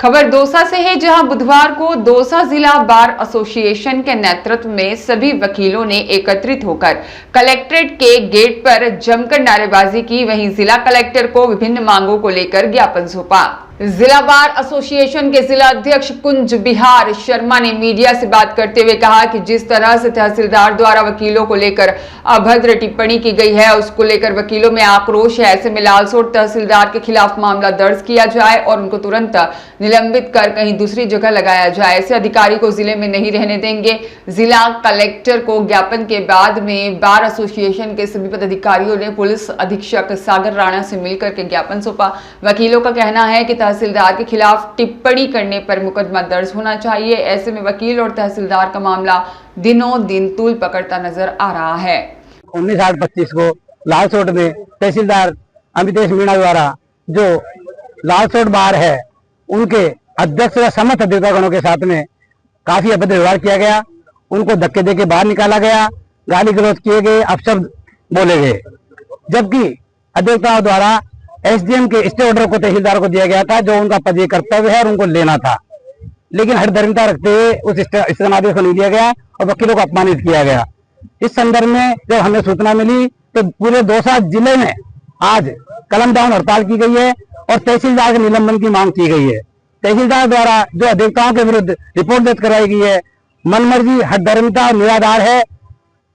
खबर दौसा से है, जहां बुधवार को दौसा जिला बार एसोसिएशन के नेतृत्व में सभी वकीलों ने एकत्रित होकर कलेक्ट्रेट के गेट पर जमकर नारेबाजी की। वहीं जिला कलेक्टर को विभिन्न मांगों को लेकर ज्ञापन सौंपा। जिला बार एसोसिएशन के जिला अध्यक्ष कुंज बिहार शर्मा ने मीडिया से बात करते हुए कहा कि जिस तरह से तहसीलदार द्वारा वकीलों को लेकर अभद्र टिप्पणी की गई है, उसको लेकर वकीलों में आक्रोश है। ऐसे में लालसोट तहसीलदार के खिलाफ मामला दर्ज किया जाए और उनको तुरंत निलंबित कर कहीं दूसरी जगह लगाया जाए। ऐसे अधिकारी को जिले में नहीं रहने देंगे। जिला कलेक्टर को ज्ञापन के बाद में बार एसोसिएशन के सभी पदाधिकारियों ने पुलिस अधीक्षक सागर राणा से मिलकर के ज्ञापन सौंपा। वकीलों का कहना है कि तहसीलदार के खिलाफ टिप्पणी करने पर मुकदमा दर्ज होना चाहिए। ऐसे में वकील और तहसीलदार का मामला दिनों दिन तूल पकड़ता नजर आ रहा है। 19/8/25 को लालसोट में तहसीलदार अमितेश मीणा द्वारा जो लालसोट बार है उनके अध्यक्ष व समस्त अधिकारियों के साथ में काफी अभद्र व्यवहार किया गया। उनको धक्के देके बाहर निकाला गया, गाली गलौज किए गए, अपशब्द बोले गए। जबकि अधिकारियों द्वारा एसडीएम के स्टे ऑर्डर को तहसीलदार को दिया गया था, जो उनका पद कर्तव्य है और उनको लेना था, लेकिन हठधर्मिता रखते हुए उस आदेश को नहीं लिया गया और वकीलों को अपमानित किया गया। इस संदर्भ में जब हमें सूचना मिली तो पूरे दौसा जिले में आज कलम डाउन हड़ताल की गई है और तहसीलदार के निलंबन की मांग की गई है। तहसीलदार द्वारा जो अधिवक्ताओं के विरुद्ध रिपोर्ट दर्ज करवाई गई है, मनमर्जी, हठधर्मिता और निराधार है।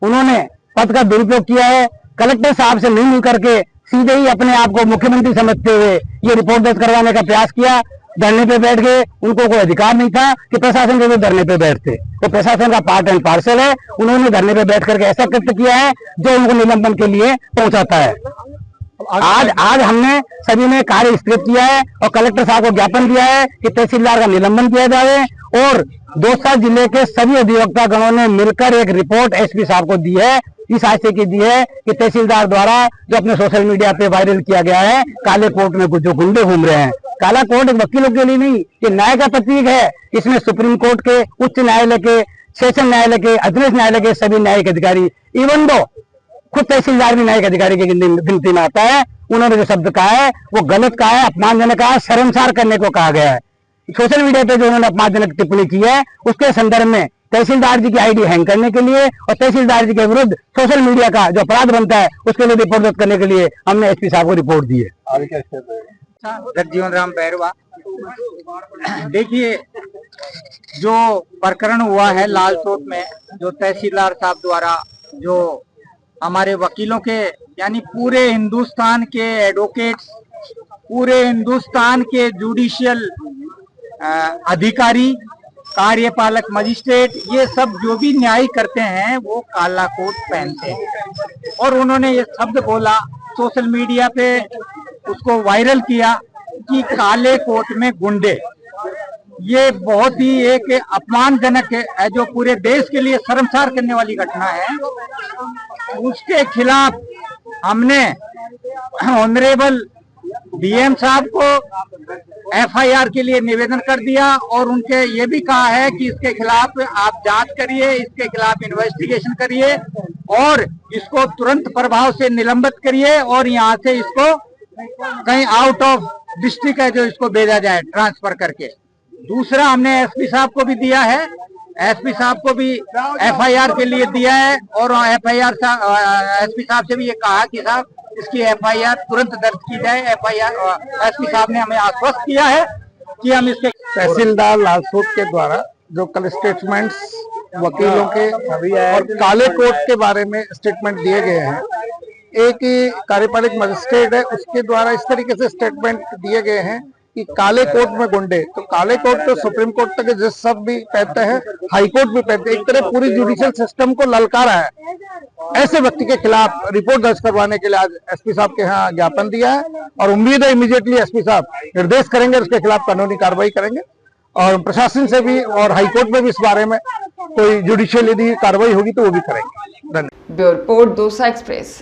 उन्होंने पद का दुरुपयोग किया है। कलेक्टर साहब से नहीं मिल करके सीधे ही अपने आप को मुख्यमंत्री समझते हुए ये रिपोर्ट दर्ज करवाने का प्रयास किया। धरने पे बैठ गए। उनको कोई अधिकार नहीं था कि प्रशासन के धरने पे बैठते, तो प्रशासन का पार्ट एंड पार्सल है। उन्होंने धरने पे बैठ करके ऐसा कृत्य किया है जो उनको निलंबन के लिए पहुंचाता है। आज हमने सभी ने कार्य स्थगित किया है और कलेक्टर साहब को ज्ञापन दिया है कि तहसीलदार का निलंबन किया जाए और दौसा जिले के सभी अधिवक्ता गणों ने मिलकर एक रिपोर्ट एसपी साहब को दी है। इस आशय की दी है कि तहसीलदार द्वारा जो अपने सोशल मीडिया पे वायरल किया गया है, काले कोर्ट में कुछ जो गुंडे घूम रहे हैं। काला कोर्ट वकीलों के लिए नहीं, ये न्याय का प्रतीक है। इसमें सुप्रीम कोर्ट के, उच्च न्यायालय के, सेशन न्यायालय के, अधीनस्थ न्यायालय के सभी न्यायिक अधिकारी, इवन दो खुद तहसीलदार भी न्यायिक अधिकारी की गिनती में आता है। उन्होंने जो शब्द कहा है वो गलत कहा है, अपमानजनक कहा है, शर्मसार करने को कहा गया है। सोशल मीडिया पे जो उन्होंने अपमानजनक टिप्पणी की है उसके संदर्भ में तहसीलदार जी की आईडी हैंग करने के लिए और तहसीलदार जी के विरुद्ध सोशल मीडिया का जो अपराध बनता है उसके लिए रिपोर्ट दर्ज करने के लिए हमने एसपी साहब को रिपोर्ट दी है। जगजीवन राम बैरवा, देखिए जो प्रकरण हुआ है लालसोट में, जो तहसीलदार साहब द्वारा जो हमारे वकीलों के यानी पूरे हिंदुस्तान के एडवोकेट्स, पूरे हिंदुस्तान के जुडिशियल अधिकारी, कार्यपालक मजिस्ट्रेट, ये सब जो भी न्याय करते हैं वो काला कोट पहनते हैं। और उन्होंने ये शब्द बोला, सोशल मीडिया पे उसको वायरल किया कि काले कोट में गुंडे। ये बहुत ही एक अपमानजनक है, जो पूरे देश के लिए शर्मसार करने वाली घटना है। उसके खिलाफ हमने ऑनरेबल डीएम साहब को एफआईआर के लिए निवेदन कर दिया और उनके ये भी कहा है कि इसके खिलाफ आप जांच करिए, इसके खिलाफ इन्वेस्टिगेशन करिए और इसको तुरंत प्रभाव से निलंबित करिए और यहाँ से इसको कहीं आउट ऑफ डिस्ट्रिक्ट है जो इसको भेजा जाए ट्रांसफर करके। दूसरा हमने एसपी साहब को भी दिया है, एसपी साहब को भी एफआईआर के लिए दिया है और एफआईआर एसपी साहब से भी ये कहा कि साहब इसकी एफआईआर तुरंत दर्ज की जाए। एफआईआर एसपी साहब ने हमें आश्वस्त किया है कि हम इसके तहसीलदार लालसोट के द्वारा जो कल स्टेटमेंट्स वकीलों के और काले कोर्ट के बारे में स्टेटमेंट दिए गए हैं, एक कार्यपालक मजिस्ट्रेट है उसके द्वारा इस तरीके से स्टेटमेंट दिए गए हैं कि काले कोर्ट में गुंडे। तो काले कोर्ट तो सुप्रीम कोर्ट तक जज सब भी कहते हैं, हाई कोर्ट भी कहते हैं, एक तरह पूरी जुडिशियल सिस्टम को ललकारा है। ऐसे व्यक्ति के खिलाफ रिपोर्ट दर्ज करवाने के लिए आज एसपी साहब के यहाँ ज्ञापन दिया है और उम्मीद है इमीडिएटली एसपी साहब निर्देश करेंगे, उसके खिलाफ कानूनी कार्रवाई करेंगे और प्रशासन से भी और हाईकोर्ट में भी इस बारे में कोई जुडिशियल यदि कार्रवाई होगी तो वो भी करेंगे। धन्यवाद। Bureau report Dausa express.